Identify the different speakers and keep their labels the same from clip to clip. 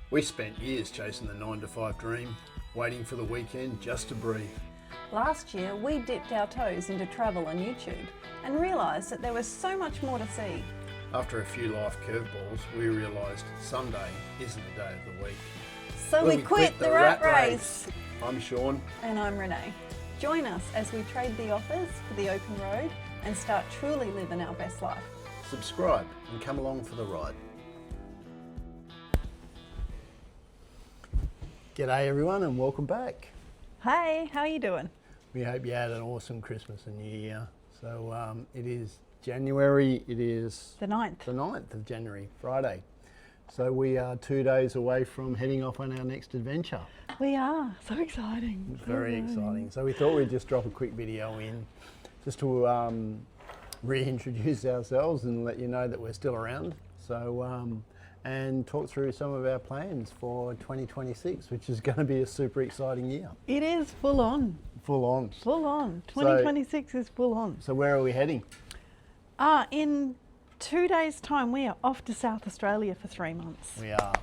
Speaker 1: We spent years chasing the 9 to 5 dream, waiting for the weekend just to breathe.
Speaker 2: Last year, we dipped our toes into travel and YouTube and realised that there was so much more to see.
Speaker 1: After a few life curveballs, we realised Sunday isn't a day of the week.
Speaker 2: So we quit the rat race.
Speaker 1: I'm Sean.
Speaker 2: And I'm Renee. Join us as we trade the offers for the open road and start truly living our best life.
Speaker 1: Subscribe and come along for the ride. G'day everyone and welcome back.
Speaker 2: Hey, how are you doing?
Speaker 1: We hope you had an awesome Christmas and New Year. So it is January, it is
Speaker 2: The 9th.
Speaker 1: the 9th of January, Friday. So we are 2 days away from heading off on our next adventure.
Speaker 2: We are. So exciting.
Speaker 1: It's very exciting. So we thought we'd just drop a quick video in just to reintroduce ourselves and let you know that we're still around. So and talk through some of our plans for 2026, which is going to be a super exciting year.
Speaker 2: It is full on.
Speaker 1: Full on.
Speaker 2: Full on. 2026 is full on.
Speaker 1: So where are we heading?
Speaker 2: In 2 days' time, we are off to South Australia for 3 months.
Speaker 1: We are.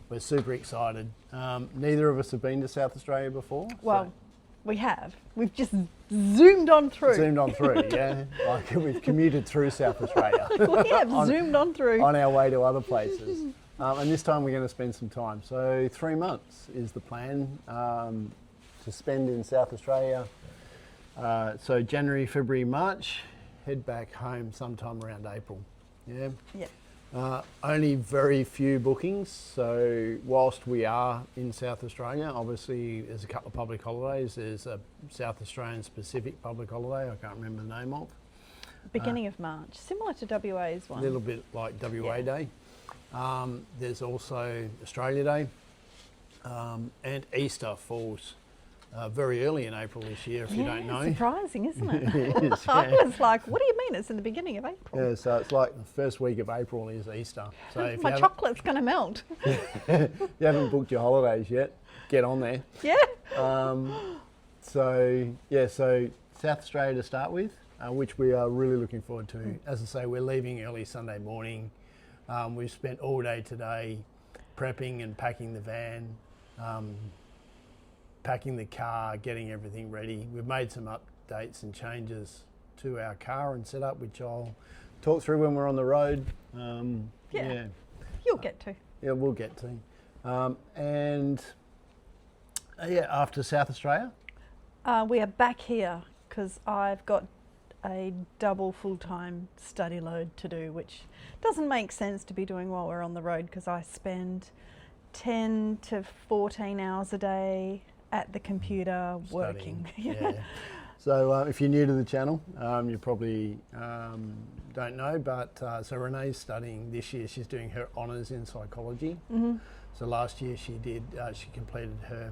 Speaker 1: We're super excited. Neither of us have been to South Australia before.
Speaker 2: Well, we have. We've just zoomed on through.
Speaker 1: Zoomed on through, yeah. Like we've commuted through South Australia.
Speaker 2: We have zoomed on through.
Speaker 1: On our way to other places. And this time we're going to spend some time. So 3 months is the plan to spend in South Australia. So January, February, March, head back home sometime around April. Yeah.
Speaker 2: Yep.
Speaker 1: Only very few bookings. So whilst we are in South Australia, obviously there's a couple of public holidays. There's a South Australian specific public holiday I can't remember the name of.
Speaker 2: Beginning of March, similar to WA's one.
Speaker 1: A little bit like WA Day. There's also Australia Day, and Easter falls very early in April this year, if you don't know.
Speaker 2: Surprising, isn't it?
Speaker 1: It is,
Speaker 2: I
Speaker 1: yeah.
Speaker 2: was like, what do you mean it's in the beginning of April?
Speaker 1: Yeah, so it's like the first week of April is Easter. So if
Speaker 2: My chocolate's going to melt.
Speaker 1: you haven't booked your holidays yet, get on there.
Speaker 2: Yeah.
Speaker 1: So South Australia to start with, which we are really looking forward to. As I say, we're leaving early Sunday morning. We've spent all day today prepping and packing the van, packing the car, getting everything ready. We've made some updates and changes to our car and setup, which I'll talk through when we're on the road.
Speaker 2: Yeah. You'll get to.
Speaker 1: Yeah, we'll get to. After South Australia.
Speaker 2: We are back here because I've got a double full-time study load to do, which doesn't make sense to be doing while we're on the road because I spend 10 to 14 hours a day at the computer working.
Speaker 1: Yeah. So if you're new to the channel, you probably don't know, but so Renee's studying this year. She's doing her honours in psychology.
Speaker 2: Mm-hmm.
Speaker 1: So last year she completed her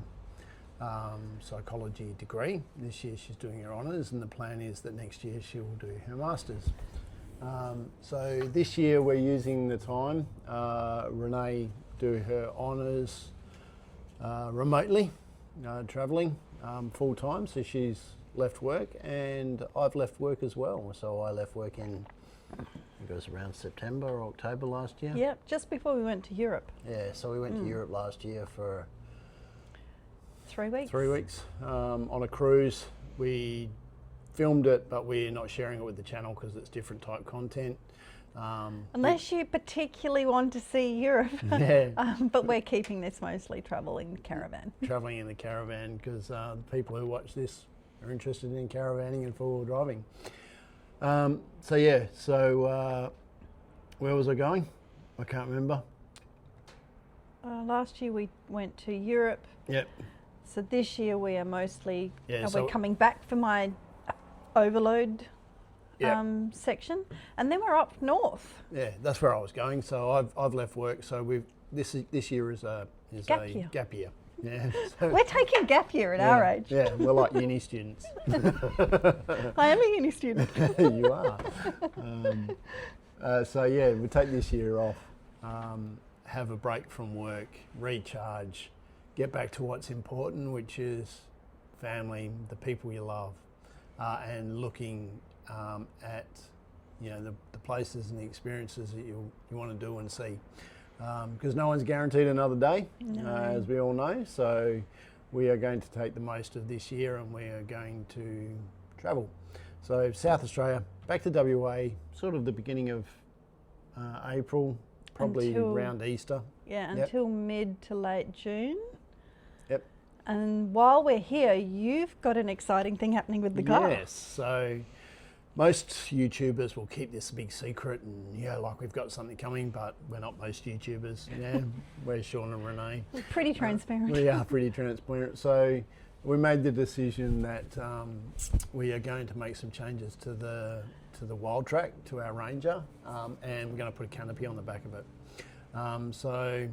Speaker 1: psychology degree. This year she's doing her honours, and the plan is that next year she will do her masters. So this year we're using the time. Renee do her honours remotely, travelling full time. So she's left work, and I've left work as well. So I left work in, I think it was around September or October last year.
Speaker 2: Yep, just before we went to Europe.
Speaker 1: Yeah, so we went to Europe last year for
Speaker 2: 3 weeks.
Speaker 1: 3 weeks on a cruise. We filmed it, but we're not sharing it with the channel because it's different type content.
Speaker 2: Unless you particularly want to see Europe.
Speaker 1: Yeah.
Speaker 2: But we're keeping this mostly travelling caravan.
Speaker 1: Travelling in the caravan because the people who watch this are interested in caravanning and four-wheel driving. Where was I going? I can't remember.
Speaker 2: Last year we went to Europe.
Speaker 1: Yep.
Speaker 2: So this year we are mostly,
Speaker 1: Yeah,
Speaker 2: we're coming back for my overload
Speaker 1: Yep.
Speaker 2: section, and then we're up north.
Speaker 1: Yeah, that's where I was going. So I've left work. So this year is
Speaker 2: Gap year.
Speaker 1: Gap year. Yeah. So,
Speaker 2: We're taking gap year at our age.
Speaker 1: Yeah, we're like uni students.
Speaker 2: I am a uni student.
Speaker 1: You are. We take this year off, have a break from work, recharge, get back to what's important, which is family, the people you love, and looking at the places and the experiences that you want to do and see. because no one's guaranteed another day,
Speaker 2: No.
Speaker 1: as we all know. So we are going to take the most of this year, and we are going to travel. So South Australia, back to WA, sort of the beginning of April, probably around Easter.
Speaker 2: Yeah,
Speaker 1: Yep.
Speaker 2: until mid to late June.
Speaker 1: Yep.
Speaker 2: And while we're here, you've got an exciting thing happening with the car.
Speaker 1: Yes. So most YouTubers will keep this a big secret, and like we've got something coming, but we're not most YouTubers. Yeah, we're Sean and Renee.
Speaker 2: We're pretty transparent.
Speaker 1: We are pretty transparent. So we made the decision that we are going to make some changes to the Wild Track, to our Ranger, and we're going to put a canopy on the back of it. So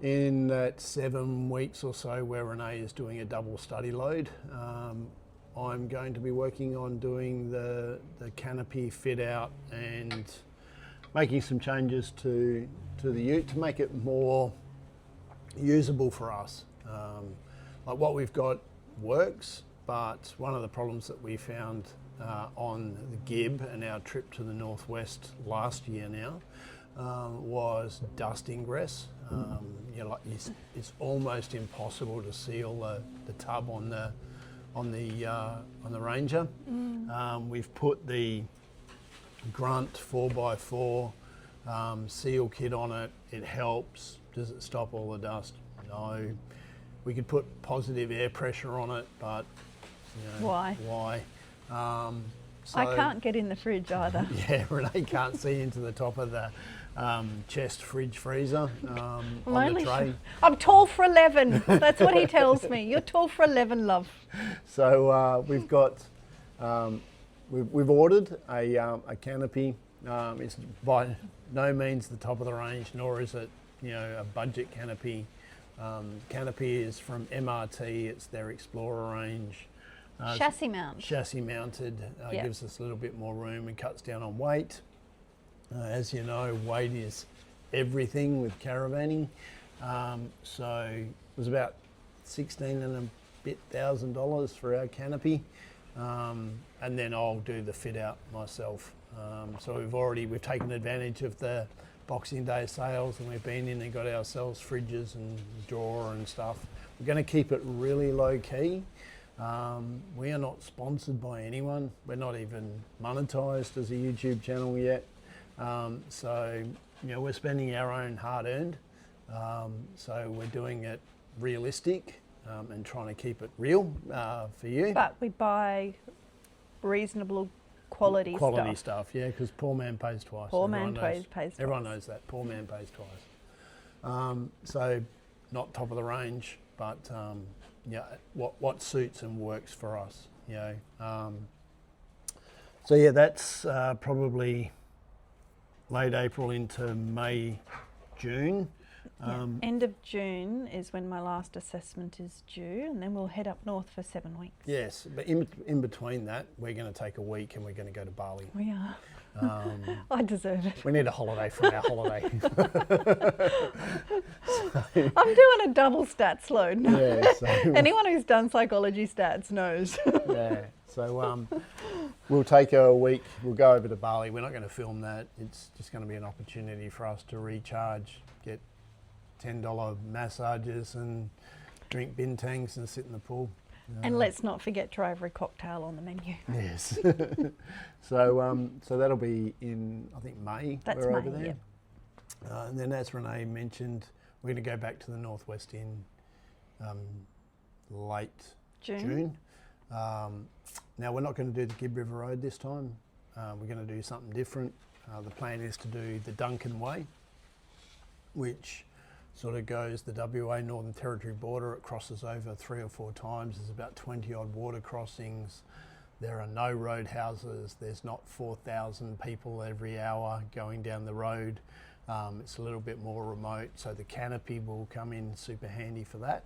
Speaker 1: in that 7 weeks or so where Renee is doing a double study load, I'm going to be working on doing the canopy fit out and making some changes to the ute to make it more usable for us. Like what we've got works, but one of the problems that we found on the Gib and our trip to the northwest last year now was dust ingress. It's almost impossible to seal the tub on the Ranger. We've put the Grunt 4x4 seal kit on it. It helps. Does it stop all the dust? No. We could put positive air pressure on it, but
Speaker 2: Why?
Speaker 1: So,
Speaker 2: I can't get in the fridge either.
Speaker 1: Yeah, Renee can't see into the top of the chest fridge freezer on the tray.
Speaker 2: I'm tall for 11. That's what he tells me. You're tall for 11, love.
Speaker 1: So we've got, we've ordered a canopy. It's by no means the top of the range, nor is it a budget canopy. Canopy is from MRT. It's their Explorer range.
Speaker 2: Chassis mount.
Speaker 1: Chassis mounted, gives us a little bit more room and cuts down on weight. As you know, weight is everything with caravanning. So it was about $16,000 for our canopy. And then I'll do the fit out myself. So we've taken advantage of the Boxing Day sales, and we've been in and got ourselves fridges and drawer and stuff. We're going to keep it really low key. We are not sponsored by anyone. We're not even monetized as a YouTube channel yet. So we're spending our own hard earned. So we're doing it realistic and trying to keep it real for you.
Speaker 2: But we buy reasonable quality
Speaker 1: stuff. Yeah, because poor man pays twice.
Speaker 2: Poor man pays twice.
Speaker 1: Everyone knows that. Poor man pays twice. So not top of the range, but what suits and works for us. So yeah, that's probably late April into May, June.
Speaker 2: End of June is when my last assessment is due, and then we'll head up north for 7 weeks.
Speaker 1: Yes, but in between that, we're going to take a week and we're going to go to Bali.
Speaker 2: We are. I deserve it.
Speaker 1: We need a holiday from our holiday.
Speaker 2: I'm doing a double stats load.
Speaker 1: Yeah, so
Speaker 2: Anyone who's done psychology stats knows.
Speaker 1: yeah, so we'll take a week. We'll go over to Bali. We're not going to film that. It's just going to be an opportunity for us to recharge, get $10 massages and drink bintangs and sit in the pool.
Speaker 2: And let's not forget to have a cocktail on the menu.
Speaker 1: Yes. So that'll be in, I think, May.
Speaker 2: That's
Speaker 1: we're
Speaker 2: May,
Speaker 1: over there.
Speaker 2: yep.
Speaker 1: And then, as Renee mentioned, we're going to go back to the northwest in late June. Now, we're not going to do the Gib River Road this time. We're going to do something different. The plan is to do the Duncan Way, which sort of goes the WA Northern Territory border. It crosses over 3 or 4 times. There's about 20 odd water crossings. There are no roadhouses. There's not 4,000 people every hour going down the road. It's a little bit more remote, so the canopy will come in super handy for that.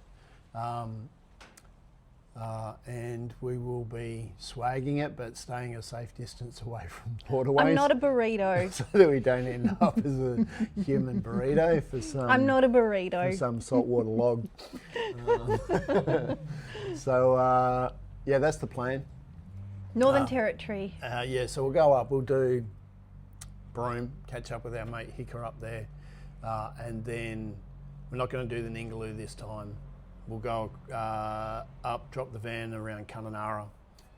Speaker 1: And we will be swagging it, but staying a safe distance away from waterways.
Speaker 2: I'm not a burrito.
Speaker 1: So that we don't end up as a human burrito for some.
Speaker 2: I'm not a burrito.
Speaker 1: For some saltwater log. So yeah, that's the plan.
Speaker 2: Northern Territory.
Speaker 1: Yeah, so we'll go up. We'll do Broome, catch up with our mate Hicker up there. and then we're not going to do the Ningaloo this time. We'll go up, drop the van around Kununurra,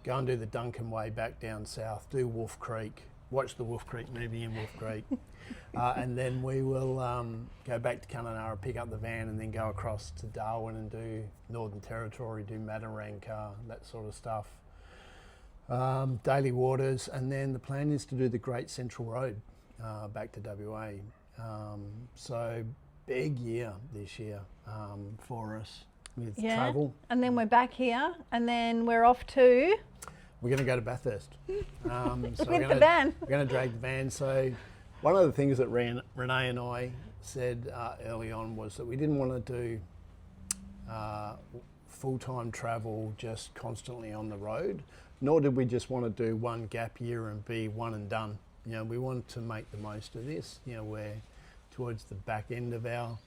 Speaker 1: go and do the Duncan Way back down south, do Wolf Creek, watch the Wolf Creek movie in Wolf Creek, and then we will go back to Kununurra, pick up the van, and then go across to Darwin and do Northern Territory, do Mataranka, that sort of stuff. Daily Waters, and then the plan is to do the Great Central Road back to WA. So big year this year for us with travel.
Speaker 2: And then we're back here, and then we're off to...
Speaker 1: We're going to go to Bathurst. So
Speaker 2: with the van.
Speaker 1: We're going to drag the van. So one of the things that Renee and I said early on was that we didn't want to do full-time travel just constantly on the road, nor did we just want to do one gap year and be one and done. You know, we wanted to make the most of this. You know, we're towards the back end of our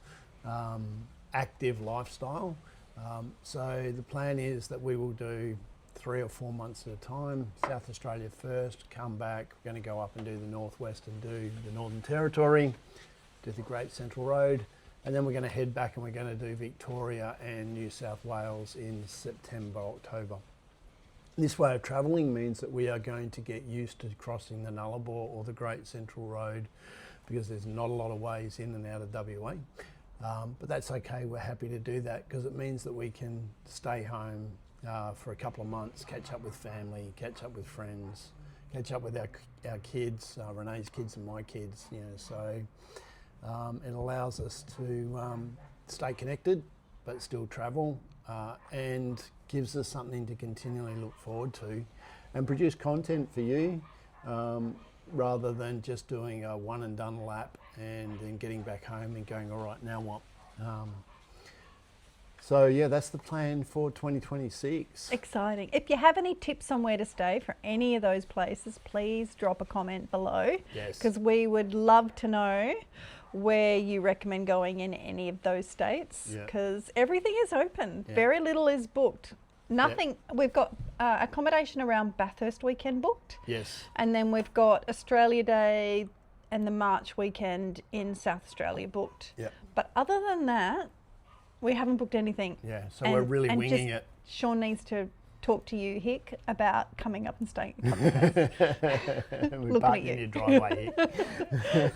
Speaker 1: active lifestyle. So the plan is that we will do 3 or 4 months at a time, South Australia first, come back, we're going to go up and do the Northwest and do the Northern Territory, do the Great Central Road, and then we're going to head back and we're going to do Victoria and New South Wales in September, October. This way of travelling means that we are going to get used to crossing the Nullarbor or the Great Central Road, because there's not a lot of ways in and out of WA. But that's okay, we're happy to do that because it means that we can stay home for a couple of months, catch up with family, catch up with friends, catch up with our kids, Renee's kids and my kids, you know, so it allows us to stay connected but still travel, and gives us something to continually look forward to and produce content for you, rather than just doing a one and done lap and then getting back home and going, all right, now what? So yeah, that's the plan for 2026.
Speaker 2: Exciting. If you have any tips on where to stay for any of those places, please drop a comment below.
Speaker 1: Yes.
Speaker 2: Because we would love to know where you recommend going in any of those states, because everything is open. Very little is booked. Nothing. We've got accommodation around Bathurst weekend booked.
Speaker 1: Yes.
Speaker 2: And then we've got Australia Day and the March weekend in South Australia booked.
Speaker 1: Yeah.
Speaker 2: But other than that, we haven't booked anything.
Speaker 1: Yeah, so we're really winging it.
Speaker 2: Sean needs to talk to you, Hick, about coming up and staying a couple of days.
Speaker 1: We're parking in your driveway here.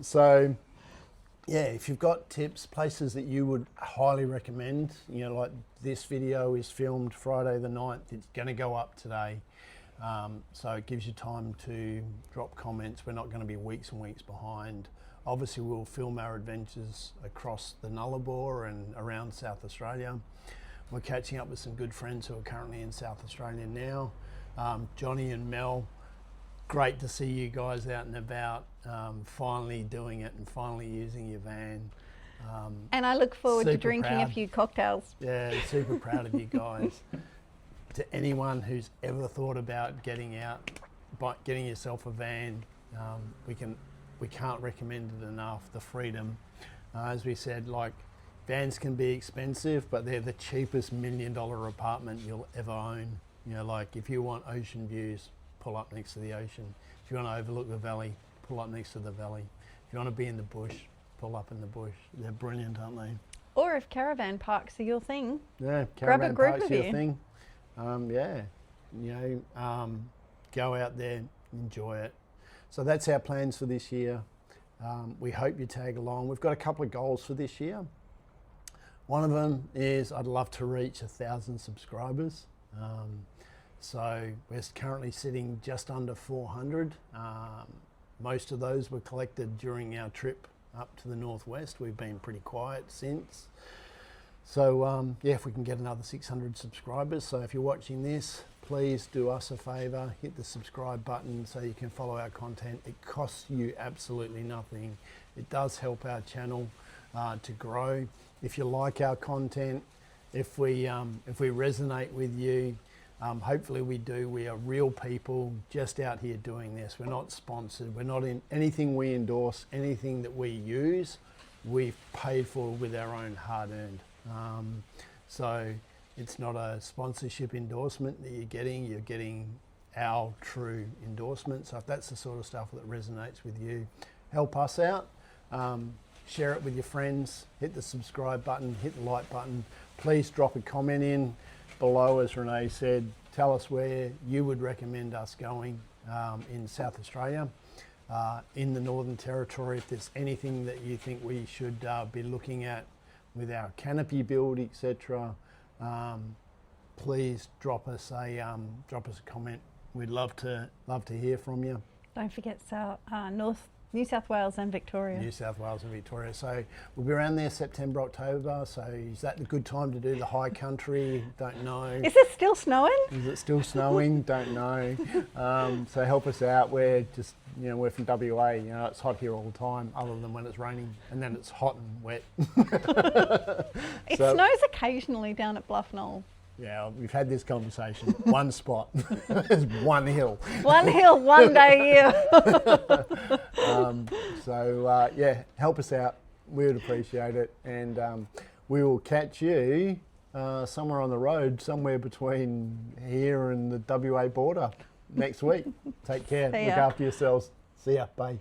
Speaker 1: So, yeah, if you've got tips, places that you would highly recommend, you know, like this video is filmed Friday the 9th, it's going to go up today. So it gives you time to drop comments. We're not going to be weeks and weeks behind. Obviously, we'll film our adventures across the Nullarbor and around South Australia. We're catching up with some good friends who are currently in South Australia now. Johnny and Mel, great to see you guys out and about, finally doing it and finally using your van.
Speaker 2: And I look forward to
Speaker 1: super
Speaker 2: drinking
Speaker 1: proud.
Speaker 2: a few cocktails.
Speaker 1: Yeah, super proud of you guys. To anyone who's ever thought about getting out, getting yourself a van, we can't recommend it enough, the freedom. As we said, like, vans can be expensive, but they're the cheapest $1 million apartment you'll ever own. You know, like if you want ocean views, pull up next to the ocean. If you want to overlook the valley, pull up next to the valley. If you want to be in the bush, pull up in the bush. They're brilliant, aren't they?
Speaker 2: Or if caravan parks are your thing,
Speaker 1: Yeah,
Speaker 2: grab a
Speaker 1: caravan
Speaker 2: group
Speaker 1: park's
Speaker 2: of
Speaker 1: your
Speaker 2: you.
Speaker 1: thing. Yeah, you know, go out there, enjoy it. So that's our plans for this year. We hope you tag along. We've got a couple of goals for this year. One of them is I'd love to reach 1,000 subscribers. So we're currently sitting just under 400. Most of those were collected during our trip up to the Northwest. We've been pretty quiet since. So yeah, if we can get another 600 subscribers. So if you're watching this, please do us a favour, hit the subscribe button so you can follow our content. It costs you absolutely nothing. It does help our channel to grow. If you like our content, if we resonate with you, hopefully we do. We are real people just out here doing this. We're not sponsored. We're not in anything we endorse, anything that we use, we've paid for with our own hard-earned. So it's not a sponsorship endorsement that you're getting our true endorsement. So if that's the sort of stuff that resonates with you, help us out. Share it with your friends, hit the subscribe button, hit the like button. Please drop a comment in below, as Renee said. Tell us where you would recommend us going in South Australia, in the Northern Territory. If there's anything that you think we should be looking at with our canopy build, etc., please drop us a comment. We'd love to hear from you.
Speaker 2: Don't forget New South Wales and Victoria.
Speaker 1: New South Wales and Victoria. So we'll be around there September, October. So is that the good time to do the high country? Don't know.
Speaker 2: Is it still snowing?
Speaker 1: Is it still snowing? Don't know. So help us out. We're just, we're from WA. It's hot here all the time, other than when it's raining, and then it's hot and wet.
Speaker 2: It snows occasionally down at Bluff Knoll.
Speaker 1: Yeah, we've had this conversation. One spot. There's one hill.
Speaker 2: One hill, one day a year.
Speaker 1: Yeah, help us out. We would appreciate it. And we will catch you somewhere on the road, somewhere between here and the WA border next week. Take care. Look after yourselves. See ya. Bye.